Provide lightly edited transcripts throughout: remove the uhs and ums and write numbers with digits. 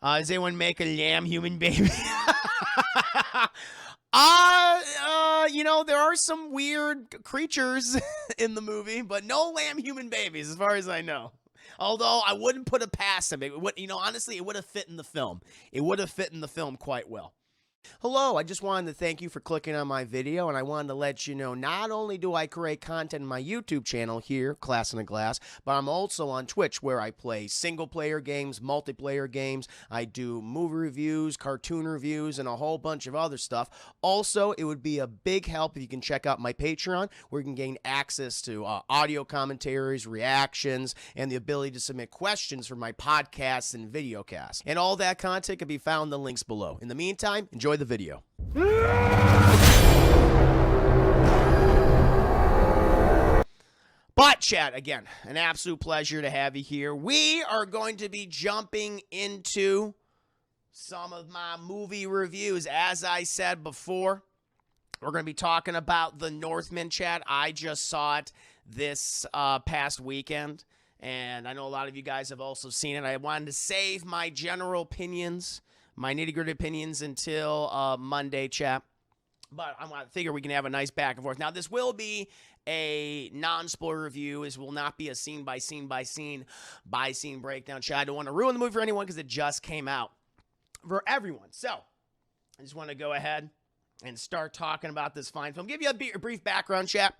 Does anyone make a lamb human baby? There are some weird creatures in the movie, but no lamb human babies as far as I know. Although I wouldn't put it past them. It would, honestly, it would have fit in the film. It would have fit in the film quite well. Hello, I just wanted to thank you for clicking on my video, and I wanted to let you know not only do I create content on my YouTube channel here, Class in a Glass, but I'm also on Twitch where I play single-player games, multiplayer games, I do movie reviews, cartoon reviews, and a whole bunch of other stuff. Also, it would be a big help if you can check out my Patreon where you can gain access to audio commentaries, reactions, and the ability to submit questions for my podcasts and videocasts. And all that content can be found in the links below. In the meantime, enjoy the video. But chat, again, an absolute pleasure to have you here. We are going to be jumping into some of my movie reviews. As I said before, we're going to be talking about The Northman, chat. I just saw it this past weekend, and I know a lot of you guys have also seen it. I wanted to save my general opinions, my nitty-gritty opinions until Monday, chat. But I figure we can have a nice back and forth. Now, this will be a non-spoiler review. This will not be a scene-by-scene breakdown, chat. I don't want to ruin the movie for anyone because it just came out for everyone. So, I just want to go ahead and start talking about this fine film. Give you a brief background, chat.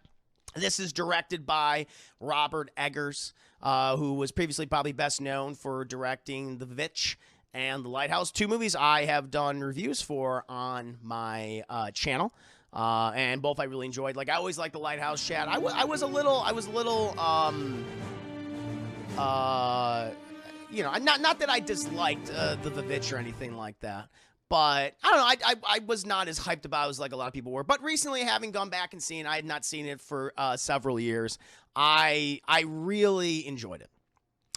This is directed by Robert Eggers, who was previously probably best known for directing The Witch and The Lighthouse, two movies I have done reviews for on my channel, and both I really enjoyed. Like, I always liked The Lighthouse, chat. I was a little, not that I disliked the Witch or anything like that, but I don't know, I was not as hyped about it as like a lot of people were. But recently, having gone back and seen, I had not seen it for several years. I really enjoyed it.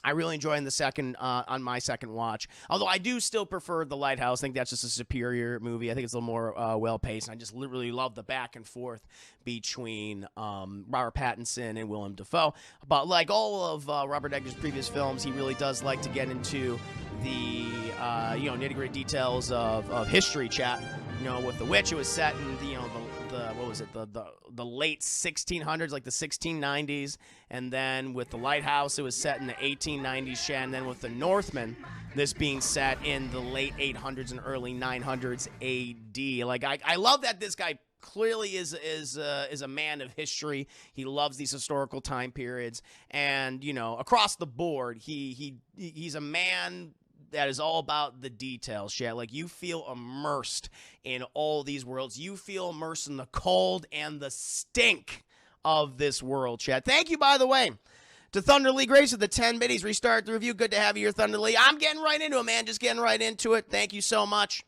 I really enjoyed the second on my second watch. Although I do still prefer The Lighthouse. I think that's just a superior movie. I think it's a little more well-paced. And I just really love the back and forth between Robert Pattinson and Willem Dafoe. But like all of Robert Eggers' previous films, he really does like to get into the nitty-gritty details of history, chat. With The Witch, it was set in the late 1600s, like the 1690s, and then with The Lighthouse, it was set in the 1890s, and then with The Northman, this being set in the late 800s and early 900s AD. Like, I love that this guy clearly is a man of history. He loves these historical time periods, and across the board, he's a man that is all about the details, chat. Like, you feel immersed in all these worlds. You feel immersed in the cold and the stink of this world, chat. Thank you, by the way, to Thunder Lee Grace with the 10 biddies. Restart the review. Good to have you here, Thunder Lee. I'm getting right into it, man. Just getting right into it. Thank you so much.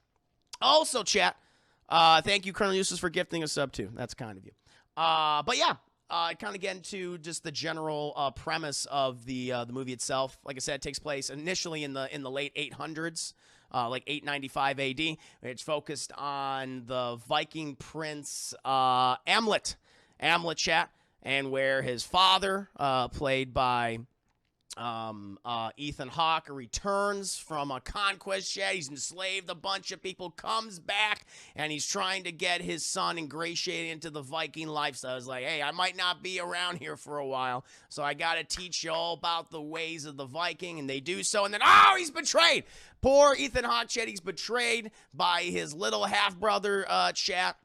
Also, chat, thank you, Colonel Eustace, for gifting a sub, too. That's kind of you. But yeah. Kind of get into just the general premise of the movie itself. Like I said, it takes place initially in the late 800s, like 895 AD. It's focused on the Viking prince Amleth, chat, and where his father, played by Ethan Hawke, returns from a conquest, chat. He's enslaved a bunch of people, comes back, and he's trying to get his son ingratiated into the Viking lifestyle. He's like, hey, I might not be around here for a while, so I gotta teach you all about the ways of the Viking, and they do so, and then, he's betrayed! Poor Ethan Hawke, chat, he's betrayed by his little half-brother, chat,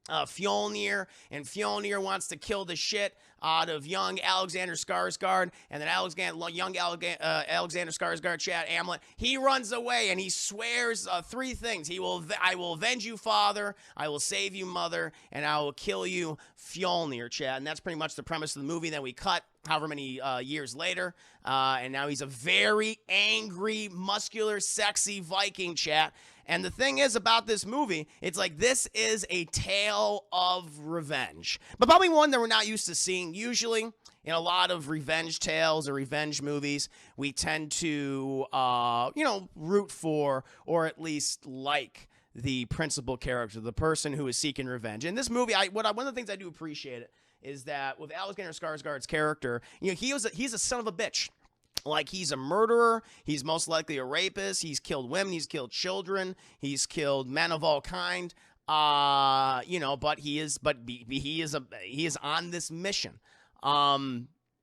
Fjolnir, and Fjolnir wants to kill the shit out of young Alexander Skarsgård, and then young Alexander Skarsgård, chat, Amleth, he runs away, and he swears three things. I will avenge you, father, I will save you, mother, and I will kill you, Fjolnir, chat. And that's pretty much the premise of the movie. Then we cut however many years later, and now he's a very angry, muscular, sexy Viking, chat. And the thing is about this movie, it's like this is a tale of revenge, but probably one that we're not used to seeing. Usually, in a lot of revenge tales or revenge movies, we tend to, root for or at least like the principal character, the person who is seeking revenge. In this movie, one of the things I do appreciate is that with Alexander Skarsgård's character, he's a son of a bitch. Like, he's a murderer. He's most likely a rapist. He's killed women. He's killed children. He's killed men of all kind. But he is on this mission.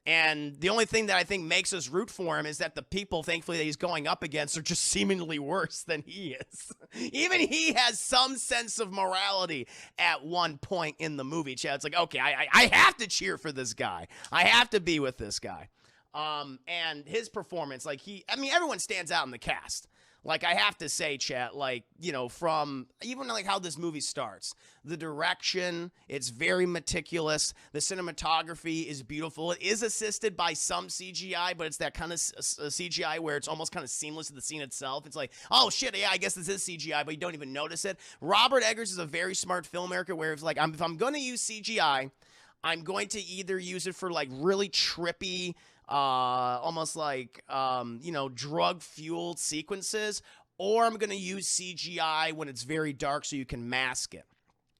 And the only thing that I think makes us root for him is that the people, thankfully, that he's going up against are just seemingly worse than he is. Even he has some sense of morality at one point in the movie, Chad. It's like, okay, I have to cheer for this guy. I have to be with this guy. And his performance, everyone stands out in the cast. Like, I have to say, chat, from even like how this movie starts, the direction, it's very meticulous. The cinematography is beautiful. It is assisted by some CGI, but it's that kind of CGI where it's almost kind of seamless to the scene itself. It's like, oh shit, yeah, I guess this is CGI, but you don't even notice it. Robert Eggers is a very smart filmmaker where it's like, if I'm going to use CGI, I'm going to either use it for like really trippy, almost like, drug-fueled sequences, or I'm going to use CGI when it's very dark so you can mask it.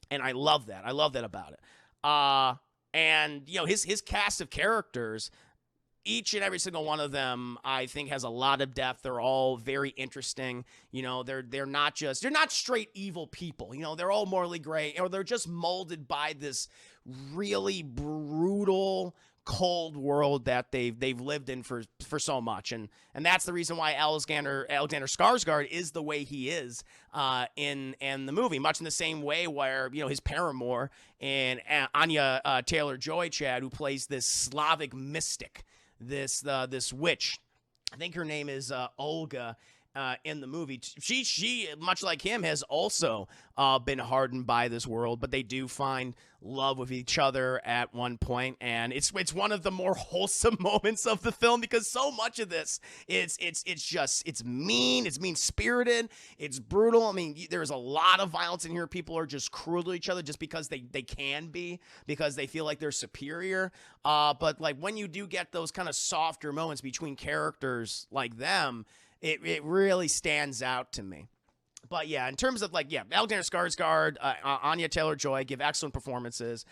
And I love that. I love that about it. And his cast of characters, each and every single one of them, I think, has a lot of depth. They're all very interesting. They're not straight evil people. They're all morally gray, or they're just molded by this really brutal, cold world that they've lived in for so much, and that's the reason why Alexander Skarsgård is the way he is in the movie, much in the same way where his paramour and Anya Taylor-Joy, Chad, who plays this Slavic mystic, this witch. I think her name is Olga. In the movie, she much like him has also been hardened by this world, but they do find love with each other at one point, and it's one of the more wholesome moments of the film, because so much of this it's mean, it's mean-spirited, it's brutal. I mean, there's a lot of violence in here. People are just cruel to each other just because they can be, because they feel like they're superior. But like when you do get those kind of softer moments between characters like them, it really stands out to me. But yeah, in terms of Alexander Skarsgård, Anya Taylor-Joy give excellent performances.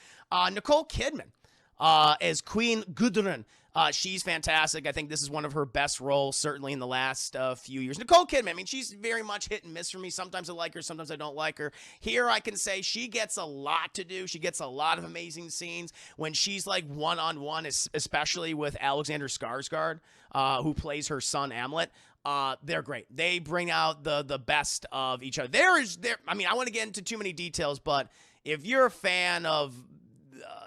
Nicole Kidman as Queen Gudrun. She's fantastic. I think this is one of her best roles, certainly in the last few years. Nicole Kidman, I mean, she's very much hit and miss for me. Sometimes I like her, sometimes I don't like her. Here I can say she gets a lot to do. She gets a lot of amazing scenes when she's like one-on-one, especially with Alexander Skarsgård, who plays her son Amleth. They're great. They bring out the best of each other. I mean, I want to get into too many details, but if you're a fan of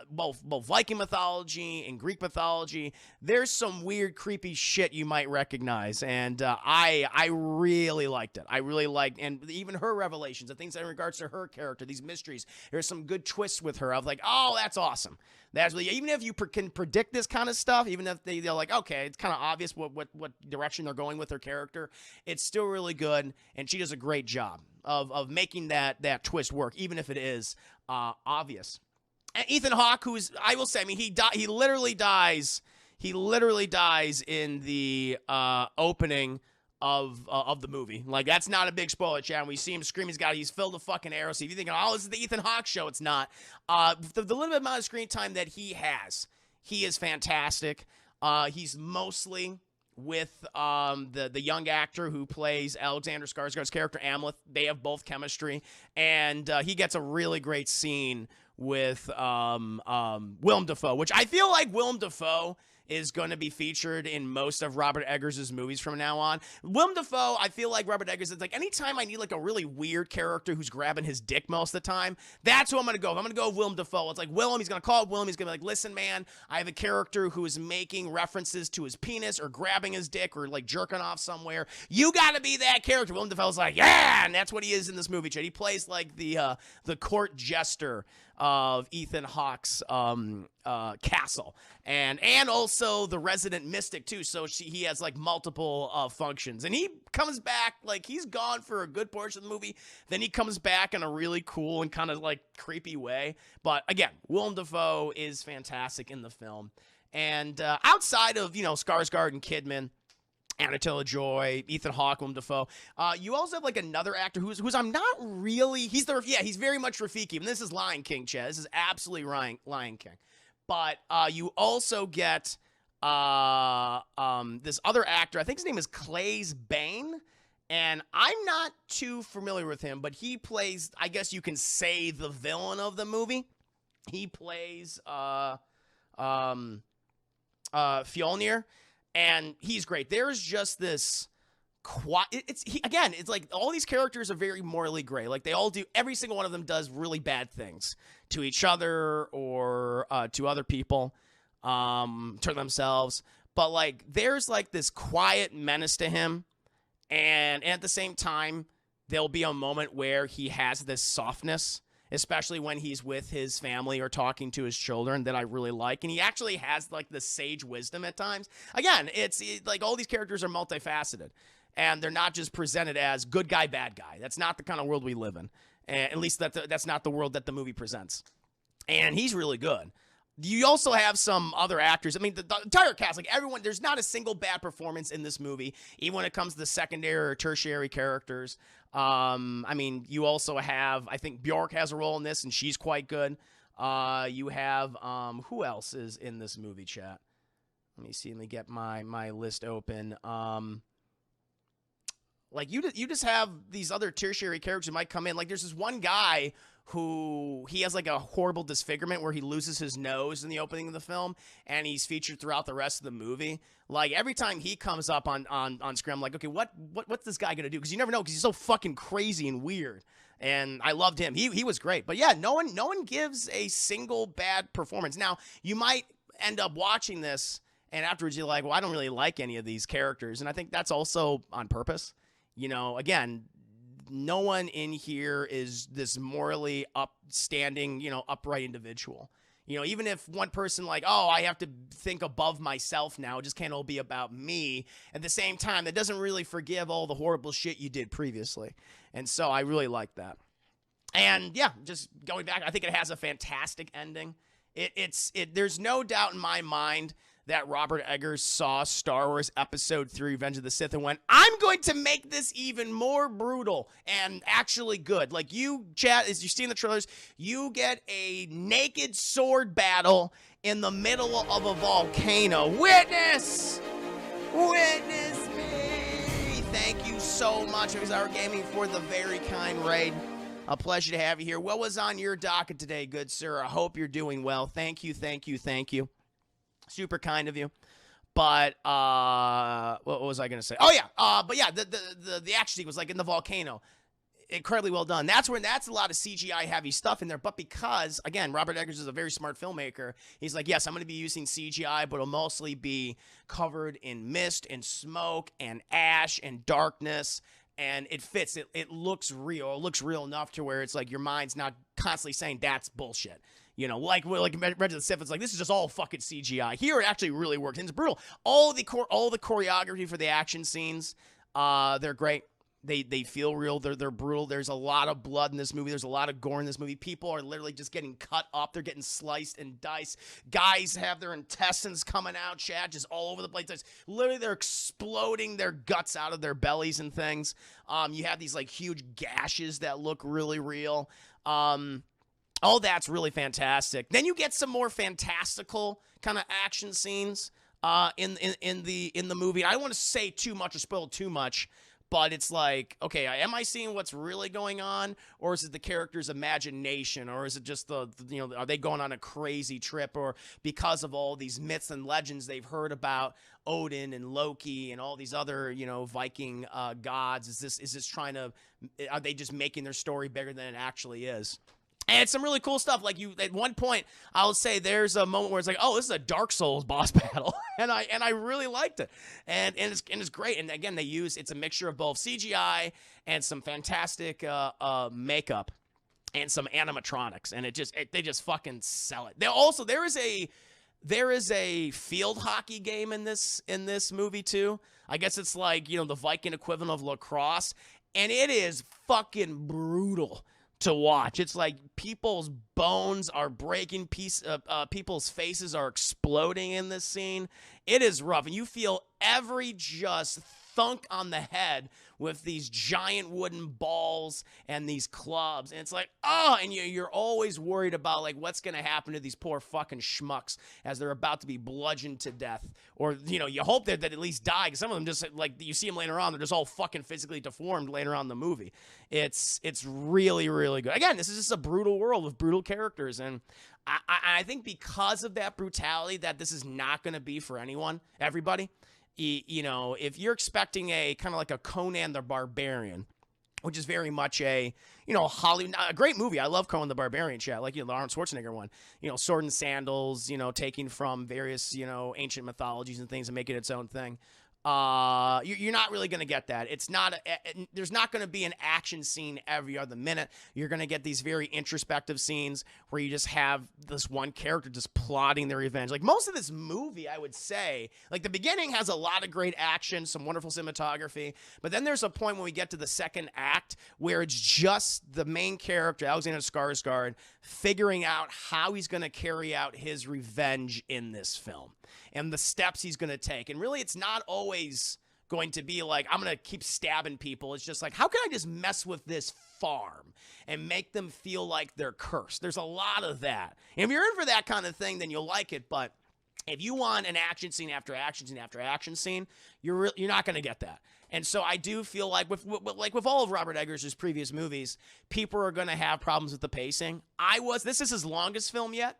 both Viking mythology and Greek mythology, there's some weird, creepy shit you might recognize, and I really liked it. I really liked, and even her revelations, the things in regards to her character, these mysteries. There's some good twists with her. I was like, oh, that's awesome. That's really, even if you can predict this kind of stuff, even if they're like, okay, it's kind of obvious what direction they're going with her character, it's still really good, and she does a great job of making that twist work, even if it is obvious. And Ethan Hawke, who's, I will say, I mean, he literally dies. He literally dies in the opening of the movie. Like, that's not a big spoiler, Chad. We see him scream. He's filled with fucking arrows. So if you're thinking, oh, this is the Ethan Hawke show, it's not. The little bit amount of screen time that he has, he is fantastic. He's mostly with the young actor who plays Alexander Skarsgård's character, Amleth. They have both chemistry, and he gets a really great scene with Willem Dafoe, which I feel like Willem Dafoe is going to be featured in most of Robert Eggers' movies from now on. Willem Dafoe, I feel like Robert Eggers is like, anytime I need like a really weird character who's grabbing his dick most of the time, that's who I'm going to go with. I'm going to go with Willem Dafoe. It's like Willem, he's going to call it Willem. He's going to be like, listen, man, I have a character who is making references to his penis or grabbing his dick or like jerking off somewhere. You got to be that character. Willem Dafoe's like, yeah, and that's what he is in this movie, Chad. He plays like the court jester of Ethan Hawke's castle, and also the resident mystic too. So he has like multiple functions, and he comes back, like he's gone for a good portion of the movie. Then he comes back in a really cool and kind of like creepy way. But again, Willem Dafoe is fantastic in the film, and outside of Skarsgård and Kidman, Anya Taylor-Joy, Ethan Hawke, Willem Dafoe. You also have like another actor who's I'm not really. He's very much Rafiki. And this is Lion King, Chad. This is absolutely Lion King. But you also get this other actor. I think his name is Claes Bang. And I'm not too familiar with him, but he plays, I guess you can say, the villain of the movie. He plays Fjolnir, and he's great. There's just this it's like all these characters are very morally gray. Like, they all do, every single one of them does really bad things to each other or to other people, to themselves. But like, there's like this quiet menace to him. And at the same time, there'll be a moment where he has this softness, especially when he's with his family or talking to his children, that I really like. And he actually has like the sage wisdom at times. Again, it's like all these characters are multifaceted, and they're not just presented as good guy, bad guy. That's not the kind of world we live in. And at least that's not the world that the movie presents. And he's really good. You also have some other actors. I mean, the entire cast, like everyone, there's not a single bad performance in this movie, even when it comes to the secondary or tertiary characters. I mean, you also have, I think Björk has a role in this, and she's quite good. You have, who else is in this movie, chat? Let me see. Let me get my list open. Like, you just have these other tertiary characters who might come in. Like, there's this one guy who he has like a horrible disfigurement where he loses his nose in the opening of the film, and he's featured throughout the rest of the movie. Like, every time he comes up on screen, I'm like, okay, what's this guy gonna do? Because you never know, because he's so fucking crazy and weird. And I loved him. He was great. But yeah, no one gives a single bad performance. Now, you might end up watching this, and afterwards you're like, well, I don't really like any of these characters. And I think that's also on purpose. You know, again, no one in here is this morally upstanding, you know, upright individual. You know, even if one person like, oh, I have to think above myself now, it just can't all be about me. At the same time, that doesn't really forgive all the horrible shit you did previously. And so I really like that. And yeah, just going back, I think it has a fantastic ending. There's no doubt in my mind that Robert Eggers saw Star Wars Episode 3, Revenge of the Sith, and went, I'm going to make this even more brutal and actually good. Like, you, chat, as you see in the trailers, you get a naked sword battle in the middle of a volcano. Witness! Witness me! Thank you so much, Our Gaming, for the very kind raid. A pleasure to have you here. What was on your docket today, good sir? I hope you're doing well. Thank you, thank you, thank you. Super kind of you. But what was I gonna say? Oh yeah, but yeah, the action scene was like in the volcano. Incredibly well done. That's a lot of CGI heavy stuff in there. But because, again, Robert Eggers is a very smart filmmaker, he's like, yes, I'm going to be using CGI, but it'll mostly be covered in mist and smoke and ash and darkness. And it fits. It looks real. It looks real enough to where it's like your mind's not constantly saying that's bullshit. You know, like Revenge of the Sith, it's like, this is just all fucking CGI. Here, it actually really works. And it's brutal. All the choreography for the action scenes, they're great. They feel real. They're brutal. There's a lot of blood in this movie. There's a lot of gore in this movie. People are literally just getting cut up. They're getting sliced and diced. Guys have their intestines coming out, chat, just all over the place. Literally, they're exploding their guts out of their bellies and things. You have these like huge gashes that look really real. All that's really fantastic. Then you get some more fantastical kind of action scenes in the movie. I don't want to say too much or spoil too much, but it's like, okay, am I seeing what's really going on, or is it the character's imagination, or is it just are they going on a crazy trip, or because of all these myths and legends they've heard about Odin and Loki and all these other, Viking gods? Is this are they just making their story bigger than it actually is? And it's some really cool stuff. Like, at one point, I'll say there's a moment where it's like, oh, this is a Dark Souls boss battle, and I really liked it, and it's great. And again, it's a mixture of both CGI and some fantastic makeup and some animatronics, and they just fucking sell it. There is a field hockey game in this movie too. I guess it's like, the Viking equivalent of lacrosse, and it is fucking brutal to watch. It's like people's bones are breaking, people's faces are exploding in this scene. It is rough, and you feel every just thunk on the head with these giant wooden balls and these clubs. And it's like, oh, and you're always worried about, like, what's going to happen to these poor fucking schmucks as they're about to be bludgeoned to death. Or, you know, you hope that at least die, because some of them just, like, you see them later on, they're just all fucking physically deformed later on in the movie. It's really, really good. Again, this is just a brutal world with brutal characters, and I think because of that brutality, that this is not going to be for everybody. You know, if you're expecting a kind of like a Conan the Barbarian, which is very much a, you know, Hollywood, a great movie. I love Conan the Barbarian, chat, like, you know, the Arnold Schwarzenegger one, you know, sword and sandals, you know, taking from various, you know, ancient mythologies and things and making its own thing. You're not really going to get that. It's not, there's not going to be an action scene every other minute. You're going to get these very introspective scenes where you just have this one character just plotting their revenge. Like, most of this movie, I would say, like, the beginning has a lot of great action, some wonderful cinematography, but then there's a point when we get to the second act where it's just the main character, Alexander Skarsgård, figuring out how he's going to carry out his revenge in this film and the steps he's going to take. And really, it's not always going to be like, I'm going to keep stabbing people. It's just like, how can I just mess with this farm and make them feel like they're cursed? There's a lot of that. And if you're in for that kind of thing, then you'll like it. But if you want an action scene after action scene after action scene, you're not going to get that. And so I do feel like with all of Robert Eggers' previous movies, people are going to have problems with the pacing. This is his longest film yet.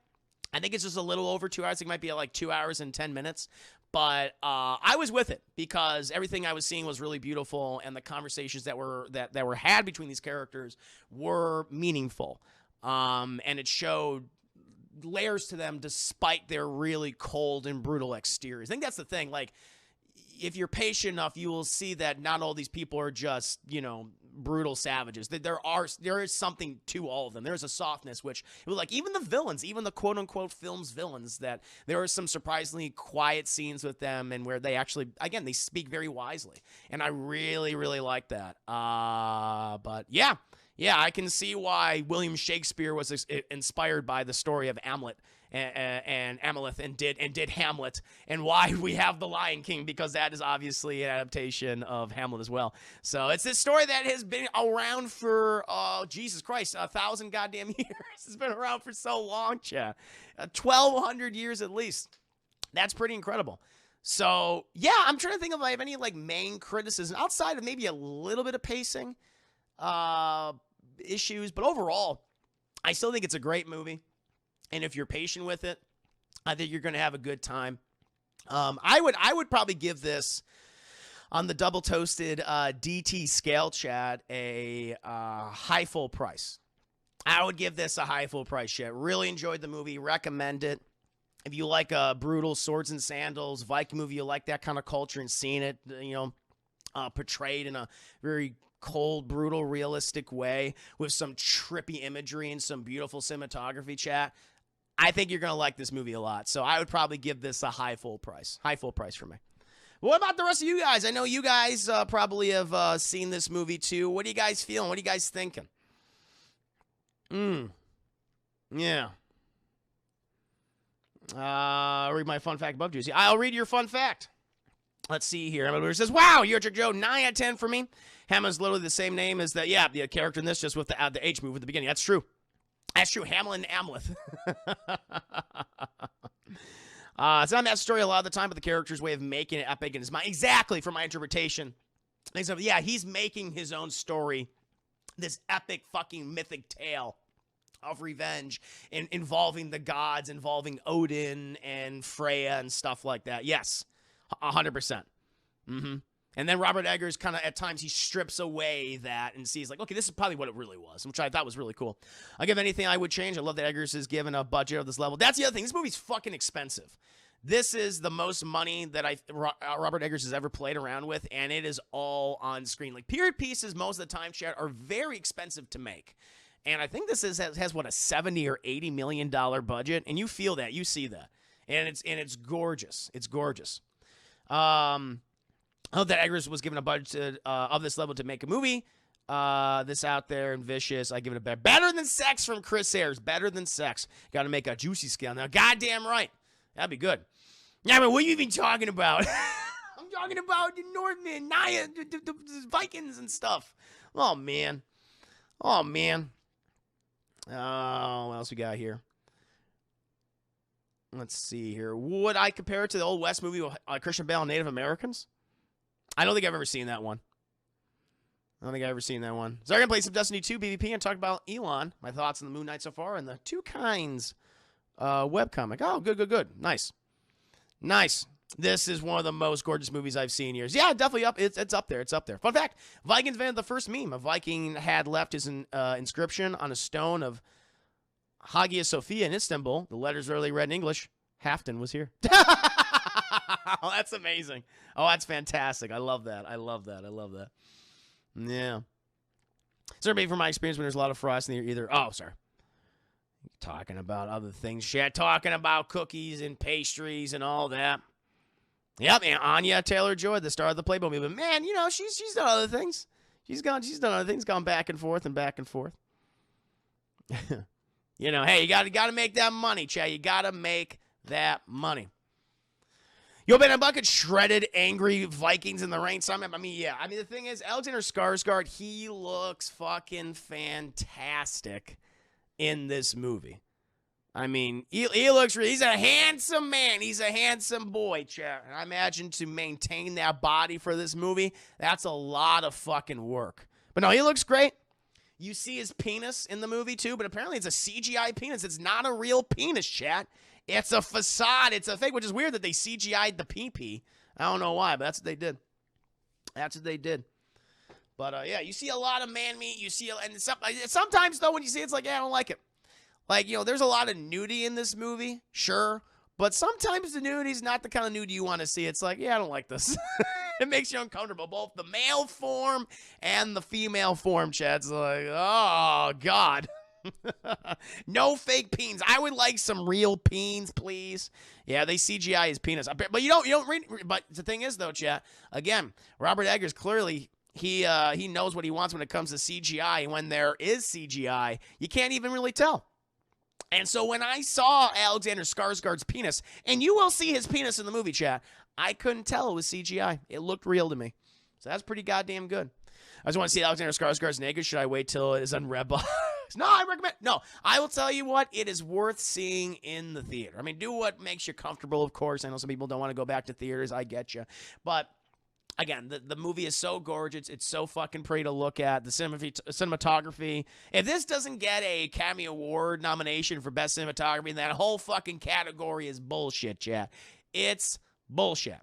I think it's just a little over 2 hours. I think it might be like 2 hours and 10 minutes. But I was with it because everything I was seeing was really beautiful, and the conversations that were had between these characters were meaningful. And it showed layers to them despite their really cold and brutal exteriors. I think that's the thing. Like, if you're patient enough, you will see that not all these people are just, you know, brutal savages. There is something to all of them. There's a softness, which, like, even the villains, even the quote unquote film's villains, that there are some surprisingly quiet scenes with them, and where they actually, again, they speak very wisely, and I really, really like that. But yeah, I can see why William Shakespeare was inspired by the story of Amleth and Amleth and did Hamlet, and why we have The Lion King, because that is obviously an adaptation of Hamlet as well. So it's this story that has been around for, Jesus Christ, 1,000 goddamn years. It's been around for so long, chat. 1,200 years at least. That's pretty incredible. So yeah, I'm trying to think of like any like main criticism outside of maybe a little bit of pacing issues, but overall, I still think it's a great movie. And if you're patient with it, I think you're going to have a good time. I would probably give this, on the double toasted DT scale, chat, a high full price. I would give this a high full price, chat. Really enjoyed the movie. Recommend it. If you like brutal swords and sandals Viking movie, you like that kind of culture and seeing it, you know, portrayed in a very cold, brutal, realistic way with some trippy imagery and some beautiful cinematography, chat, I think you're going to like this movie a lot. So I would probably give this a high full price. High full price for me. What about the rest of you guys? I know you guys probably have seen this movie too. What are you guys feeling? What are you guys thinking? Yeah. Read my fun fact above, Juicy. I'll read your fun fact. Let's see here. Emma says, wow, you're a trick, Joe. 9 out of 10 for me. Hamlin's literally the same name as the character in this, just with the H move at the beginning. That's true. That's true. Hamlin and Amleth. It's not that story a lot of the time, but the character's way of making it epic in his mind. Exactly, from my interpretation. Yeah, he's making his own story. This epic fucking mythic tale of revenge involving the gods, involving Odin and Freya and stuff like that. Yes, 100%. And then Robert Eggers kind of, at times, he strips away that and sees like, okay, this is probably what it really was, which I thought was really cool. I'll give anything I would change. I love that Eggers is given a budget of this level. That's the other thing. This movie's fucking expensive. This is the most money that Robert Eggers has ever played around with, and it is all on screen. Like, period pieces, most of the time, chat, are very expensive to make. And I think this has what, a $70 or $80 million budget, and you feel that, you see that. And it's gorgeous. It's gorgeous. I hope that Eggers was given a budget of this level to make a movie. This out there and vicious. I give it a better than sex from Chris Ayers. Better than sex. Got to make a juicy scale now. Goddamn right. That'd be good. Yeah, but what are you even talking about? I'm talking about the Northman, the Vikings and stuff. Oh, man. Oh, man. Oh, what else we got here? Let's see here. Would I compare it to the Old West movie with Christian Bale and Native Americans? I don't think I've ever seen that one. So I'm going to play some Destiny 2 PvP and talk about Elon. My thoughts on the Moon Knight so far and the Two Kinds webcomic. Oh, good. Nice. This is one of the most gorgeous movies I've seen in years. Yeah, definitely up. It's up there. Fun fact, Vikings invented the first meme. A Viking had left his inscription on a stone of Hagia Sophia in Istanbul. The letters rarely read in English. Hafton was here. Oh, that's amazing. Oh, that's fantastic. I love that. Yeah. Certainly from my experience when there's a lot of frost in the either. Oh, sorry. Talking about other things. Shit. Talking about cookies and pastries and all that. Yep, and Anya Taylor-Joy, the star of the Playboy movie. But man, she's done other things. She's done other things, gone back and forth. Hey, you gotta make that money, Chad. You gotta make that money. Yo, Ben, a bucket shredded, angry Vikings in the rain. The thing is, Alexander Skarsgård, he looks fucking fantastic in this movie. He looks he's a handsome man. He's a handsome boy, Chad. And I imagine to maintain that body for this movie, that's a lot of fucking work. But no, he looks great. You see his penis in the movie, too, but apparently it's a CGI penis. It's not a real penis, Chad. It's a facade. It's a fake, which is weird that they CGI'd the pee-pee. I don't know why, but that's what they did. But, yeah, you see a lot of man meat. And sometimes, though, when you see it, it's like, yeah, I don't like it. There's a lot of nudity in this movie, sure. But sometimes the nudity is not the kind of nudity you want to see. It's like, yeah, I don't like this. It makes you uncomfortable. Both the male form and the female form, Chad. It's like, oh, God. No fake peens. I would like some real peens, please. Yeah, they CGI his penis. But you don't read. But the thing is, though, Chad, again, Robert Eggers clearly he knows what he wants when it comes to CGI. And when there is CGI, you can't even really tell. And so when I saw Alexander Skarsgård's penis, and you will see his penis in the movie, chat, I couldn't tell it was CGI. It looked real to me. So that's pretty goddamn good. I just want to see Alexander Skarsgård's naked. Should I wait till it is on Redbox? No, I will tell you what, it is worth seeing in the theater. Do what makes you comfortable, of course. I know some people don't want to go back to theaters. I get you. But again, the movie is so gorgeous. It's so fucking pretty to look at. The cinematography. If this doesn't get a Academy Award nomination for Best Cinematography, that whole fucking category is bullshit, chat. It's bullshit.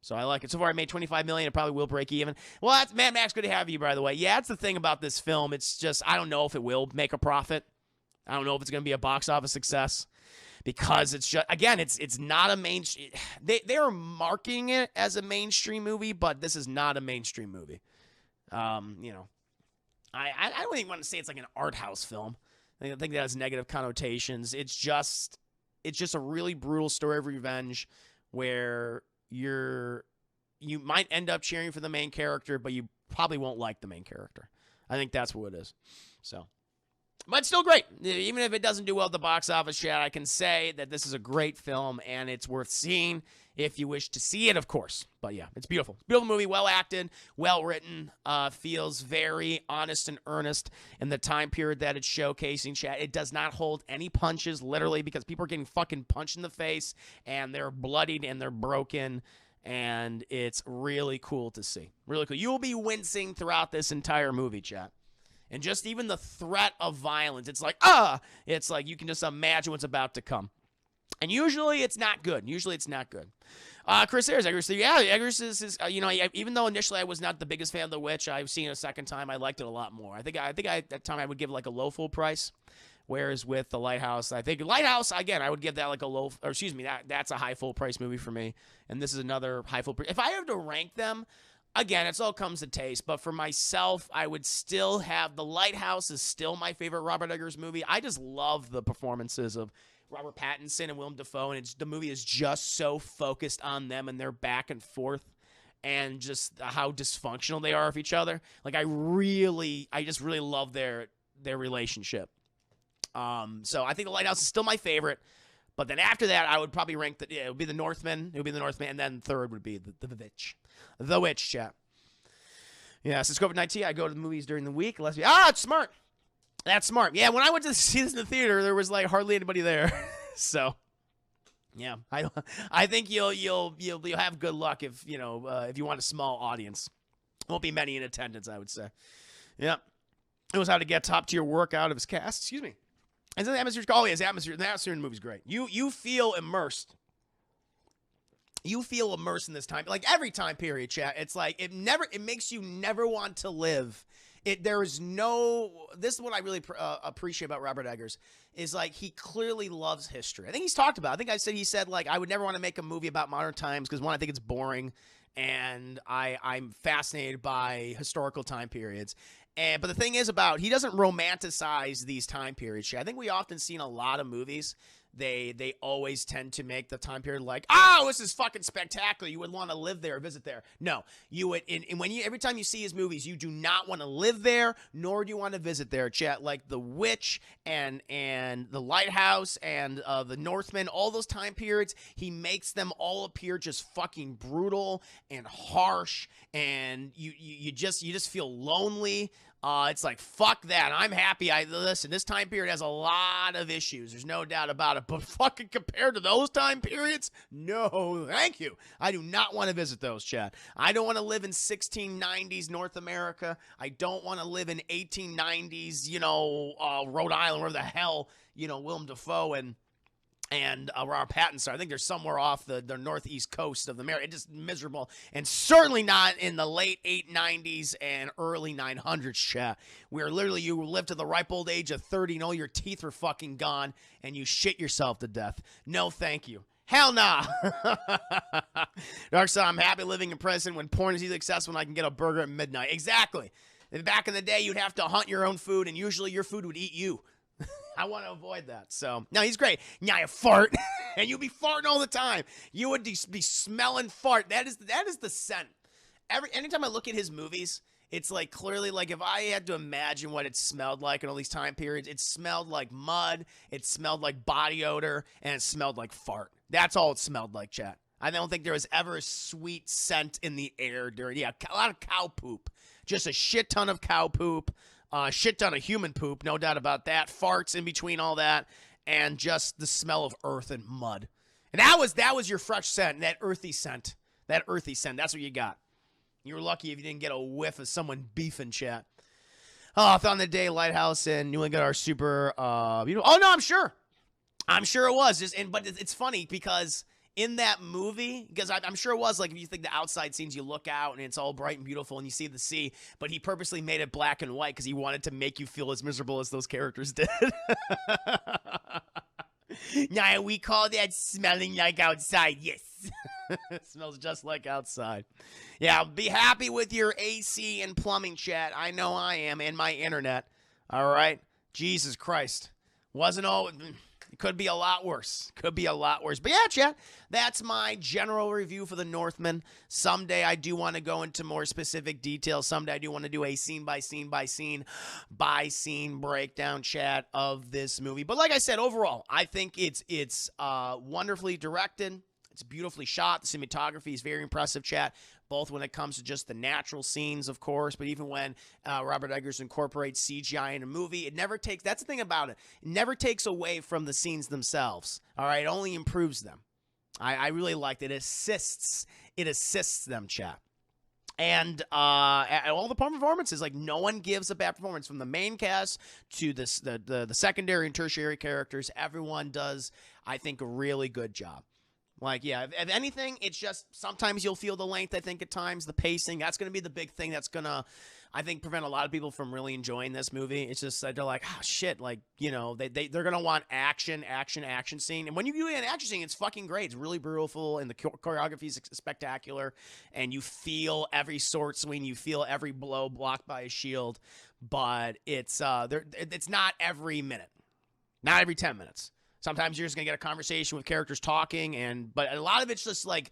So I like it. So far, I made $25 million. It probably will break even. Well, that's Mad Max. Good to have you, by the way. Yeah, that's the thing about this film. It's just, I don't know if it will make a profit. I don't know if it's going to be a box office success. Because it's just, again, it's not a mainstream. They are marketing it as a mainstream movie, but this is not a mainstream movie. I don't even want to say it's like an art house film. I think that has negative connotations. It's just a really brutal story of revenge where you might end up cheering for the main character, but you probably won't like the main character. I think that's what it is. So. But still great. Even if it doesn't do well at the box office, Chad, I can say that this is a great film, and it's worth seeing if you wish to see it, of course. But yeah, it's beautiful. Beautiful movie, well acted, well written, feels very honest and earnest in the time period that it's showcasing, Chad. It does not hold any punches, literally, because people are getting fucking punched in the face, and they're bloodied, and they're broken, and it's really cool to see. Really cool. You'll be wincing throughout this entire movie, Chad. And just even the threat of violence, it's like, it's like you can just imagine what's about to come. And usually it's not good. Chris Ayers, Eggers. Yeah, Eggers is even though initially I was not the biggest fan of The Witch, I've seen it a second time. I liked it a lot more. I think at that time I would give like a low full price. Whereas with The Lighthouse, I think Lighthouse, again, I would give that like that's a high full price movie for me. And this is another high full price. If I have to rank them, again, it all comes to taste, but for myself, I would still have The Lighthouse is still my favorite Robert Eggers movie. I just love the performances of Robert Pattinson and Willem Dafoe, and the movie is just so focused on them and their back and forth and just how dysfunctional they are of each other. Like, I just really love their relationship. So I think The Lighthouse is still my favorite. But then after that, I would probably rank it would be the Northman. It would be the Northman, and then third would be the Witch. The Witch, chat. Yeah, since COVID-19, I go to the movies during the week. It's smart. That's smart. Yeah, when I went to see this in the theater, there was like hardly anybody there. So, yeah, I think you'll have good luck if you want a small audience. Won't be many in attendance, I would say. Yeah, it was how to get top tier work out of his cast. Excuse me. And then the atmosphere. Oh, yeah, the atmosphere in the movie's great. You feel immersed. You feel immersed in this time, like every time period, chat. It's like it makes you never want to live. This is what I really appreciate about Robert Eggers, is like he clearly loves history. I think he's talked about. I think he said like I would never want to make a movie about modern times because one, I think it's boring, and I'm fascinated by historical time periods. But the thing is he doesn't romanticize these time periods. I think we often see in a lot of movies, they always tend to make the time period like, oh, this is fucking spectacular. You would want to live there or visit there. No, you would. Every time you see his movies, you do not want to live there, nor do you want to visit there. Chat, like The Witch and the Lighthouse and the Northman, all those time periods, he makes them all appear just fucking brutal and harsh, and you just feel lonely. It's like, fuck that. I'm happy. Listen, this time period has a lot of issues. There's no doubt about it. But fucking compared to those time periods, no, thank you. I do not want to visit those, chat. I don't want to live in 1690s North America. I don't want to live in 1890s, Rhode Island, where the hell, Willem Dafoe and Robert Pattinson. I think they're somewhere off the northeast coast of the America. It's just miserable. And certainly not in the late 890s and early 900s, chat. Where literally you live to the ripe old age of 30 and all your teeth are fucking gone and you shit yourself to death. No, thank you. Hell nah. Dark side, I'm happy living in present when porn is easily accessible and I can get a burger at midnight. Exactly. Back in the day, you'd have to hunt your own food, and usually your food would eat you. I want to avoid that. So, no, he's great. Now you fart, and you'll be farting all the time. You would be smelling fart. That is the scent. Anytime I look at his movies, it's like clearly like if I had to imagine what it smelled like in all these time periods, it smelled like mud, it smelled like body odor, and it smelled like fart. That's all it smelled like, chat. I don't think there was ever a sweet scent in the air during, a lot of cow poop. Just a shit ton of cow poop. Shit ton of human poop, no doubt about that. Farts in between all that, and just the smell of earth and mud. And that was your fresh scent, that earthy scent. That earthy scent, that's what you got. You were lucky if you didn't get a whiff of someone beefing, chat. Oh, I thought the day Lighthouse and New England are super, beautiful. Oh, no, I'm sure. I'm sure it was. But it's funny because in that movie, because I'm sure it was like if you think the outside scenes, you look out and it's all bright and beautiful and you see the sea, but he purposely made it black and white because he wanted to make you feel as miserable as those characters did. Now, we call that smelling like outside. Yes. It smells just like outside. Yeah, be happy with your AC and plumbing, chat. I know I am, and my internet. All right? Jesus Christ. Wasn't all... It could be a lot worse. Could be a lot worse. But yeah, chat, that's my general review for the Northman. Someday I do want to go into more specific details. Someday I do want to do a scene by scene breakdown, chat, of this movie. But like I said, overall, I think it's wonderfully directed. It's beautifully shot. The cinematography is very impressive, chat, both when it comes to just the natural scenes, of course, but even when Robert Eggers incorporates CGI in a movie, it never takes, that's the thing about it, it never takes away from the scenes themselves, all right? It only improves them. I really liked it. It assists them, chat. And all the performances, like no one gives a bad performance, from the main cast to the secondary and tertiary characters. Everyone does, I think, a really good job. Like, yeah, if anything, it's just sometimes you'll feel the length, I think, at times, the pacing. That's going to be the big thing that's going to, I think, prevent a lot of people from really enjoying this movie. It's just that they're like, oh, shit, like, they're going to want action scene. And when you do an action scene, it's fucking great. It's really beautiful, and the choreography is spectacular, and you feel every sword swing, you feel every blow blocked by a shield, but it's not every minute, not every 10 minutes. Sometimes you're just going to get a conversation with characters talking, but a lot of it's just like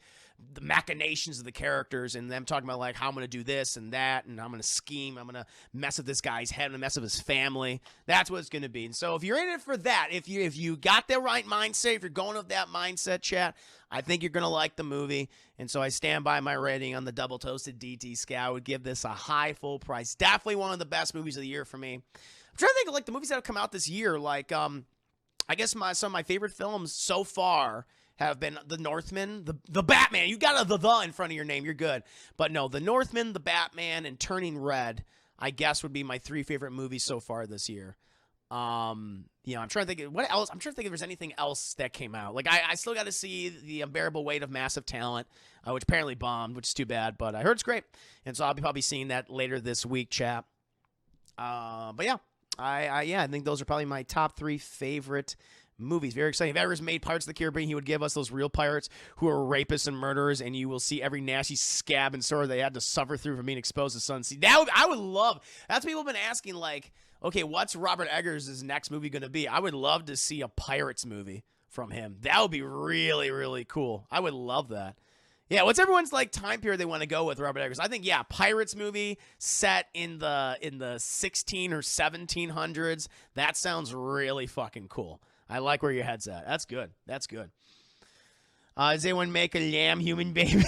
the machinations of the characters and them talking about like how I'm going to do this and that and I'm going to scheme, I'm going to mess with this guy's head, I'm going to mess with his family. That's what it's going to be. And so if you're in it for that, if you got the right mindset, if you're going with that mindset, chat, I think you're going to like the movie. And so I stand by my rating on the Double Toasted DT Scale. I would give this a high full price. Definitely one of the best movies of the year for me. I'm trying to think of like the movies that have come out this year. Like, I guess some of my favorite films so far have been The Northman, the Batman. You got a the in front of your name, you're good. But no, The Northman, The Batman, and Turning Red, I guess would be my 3 favorite movies so far this year. I'm trying to think of what else. I'm trying to think if there's anything else that came out. Like I still got to see The Unbearable Weight of Massive Talent, which apparently bombed, which is too bad. But I heard it's great, and so I'll be probably seeing that later this week, chap. But yeah, I think those are probably my top 3 favorite movies. Very exciting. If Eggers made Pirates of the Caribbean, he would give us those real pirates who are rapists and murderers, and you will see every nasty scab and sore they had to suffer through from being exposed to sun. See, I would love. That's what people have been asking, like, okay, what's Robert Eggers' next movie going to be? I would love to see a Pirates movie from him. That would be really, really cool. I would love that. Yeah, what's everyone's like time period they want to go with Robert Eggers? I think Pirates movie set in the 16 or 1700s. That sounds really fucking cool. I like where your head's at. That's good. That's good. Does anyone make a lamb human baby?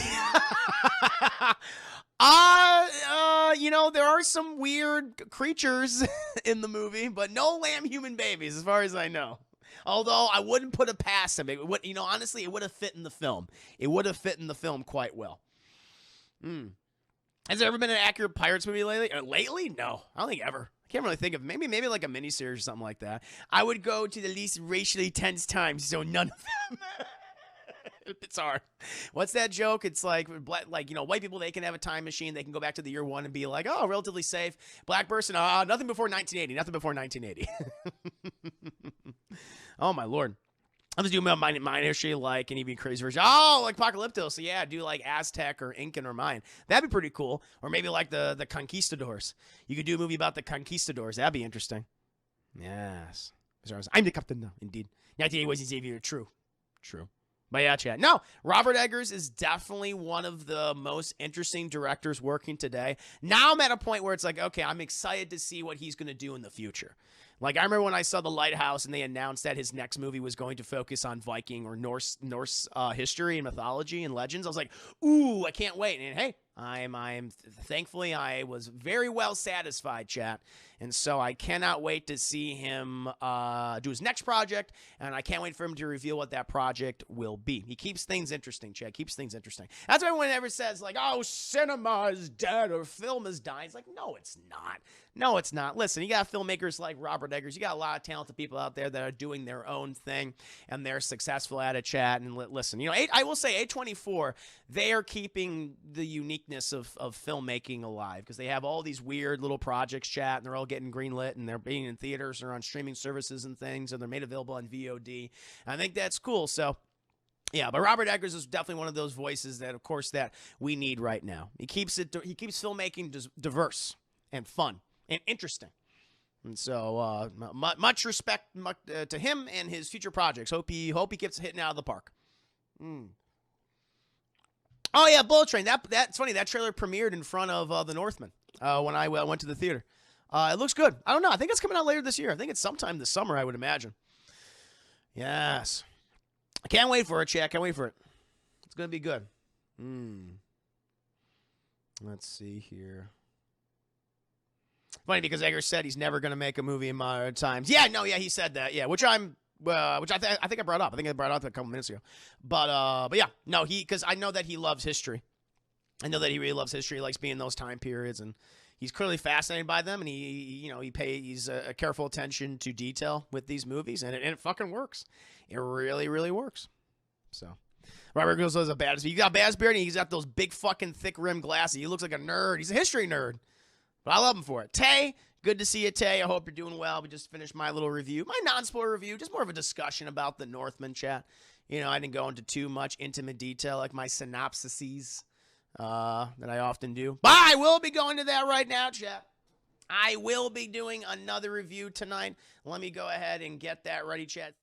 There are some weird creatures in the movie, but no lamb human babies as far as I know. Although I wouldn't put it past him. It would, honestly, it would have fit in the film. It would have fit in the film quite well. Has there ever been an accurate Pirates movie lately? Lately? No. I don't think ever. I can't really think of maybe like a miniseries or something like that. I would go to the least racially tense times, so none of them. It's hard. What's that joke? It's like white people, they can have a time machine. They can go back to the year 1 and be like, oh, relatively safe. Black person, nothing before 1980. Nothing before 1980. Oh, my Lord. I'm just doing my mine history like an even crazy version. Oh, like Apocalypto. So, yeah, do like Aztec or Incan or mine. That'd be pretty cool. Or maybe like the Conquistadors. You could do a movie about the Conquistadors. That'd be interesting. Yes. I'm the captain now, indeed. 1980 was Xavier. True. But yeah, chat. No, Robert Eggers is definitely one of the most interesting directors working today. Now I'm at a point where it's like, okay, I'm excited to see what he's going to do in the future. Like, I remember when I saw The Lighthouse and they announced that his next movie was going to focus on Viking or Norse history and mythology and legends. I was like, ooh, I can't wait. And hey, thankfully I was very well satisfied, chat. And so I cannot wait to see him do his next project, and I can't wait for him to reveal what that project will be. He keeps things interesting, chat. Keeps things interesting. That's why everyone ever says, like, oh, cinema is dead or film is dying. It's like, no, it's not. No, it's not. Listen, you got filmmakers like Robert Eggers. You got a lot of talented people out there that are doing their own thing, and they're successful at it, chat. And listen, I will say A24, they are keeping the uniqueness of filmmaking alive because they have all these weird little projects, chat, and they're all getting greenlit, and they're being in theaters or on streaming services and things, and they're made available on VOD. I think that's cool. So, yeah, but Robert Eggers is definitely one of those voices that, of course, that we need right now. He keeps filmmaking diverse and fun and interesting. And so, much respect to him and his future projects. Hope he keeps hitting out of the park. Oh yeah, Bullet Train. That's funny. That trailer premiered in front of the Northman when I went to the theater. It looks good. I don't know. I think it's coming out later this year. I think it's sometime this summer, I would imagine. Yes. I can't wait for it, chat. Can't wait for it. It's going to be good. Let's see here. Funny because Eggers said he's never going to make a movie in modern times. Yeah, he said that. Yeah, which I think I brought up. I think I brought up a couple minutes ago. But yeah, no, because I know that he loves history. I know that he really loves history. He likes being in those time periods, and he's clearly fascinated by them. And he pays a careful attention to detail with these movies, and it fucking works. It really, really works. So, Robert Eggers has a badass. He's got a badass beard, and he's got those big fucking thick rimmed glasses. He looks like a nerd. He's a history nerd, but I love him for it. Tay, good to see you, Tay. I hope you're doing well. We just finished my little review, my non-spoiler review, just more of a discussion about the Northman, chat. I didn't go into too much intimate detail like my synopsises that I often do. But I will be going to that right now, chat. I will be doing another review tonight. Let me go ahead and get that ready, chat.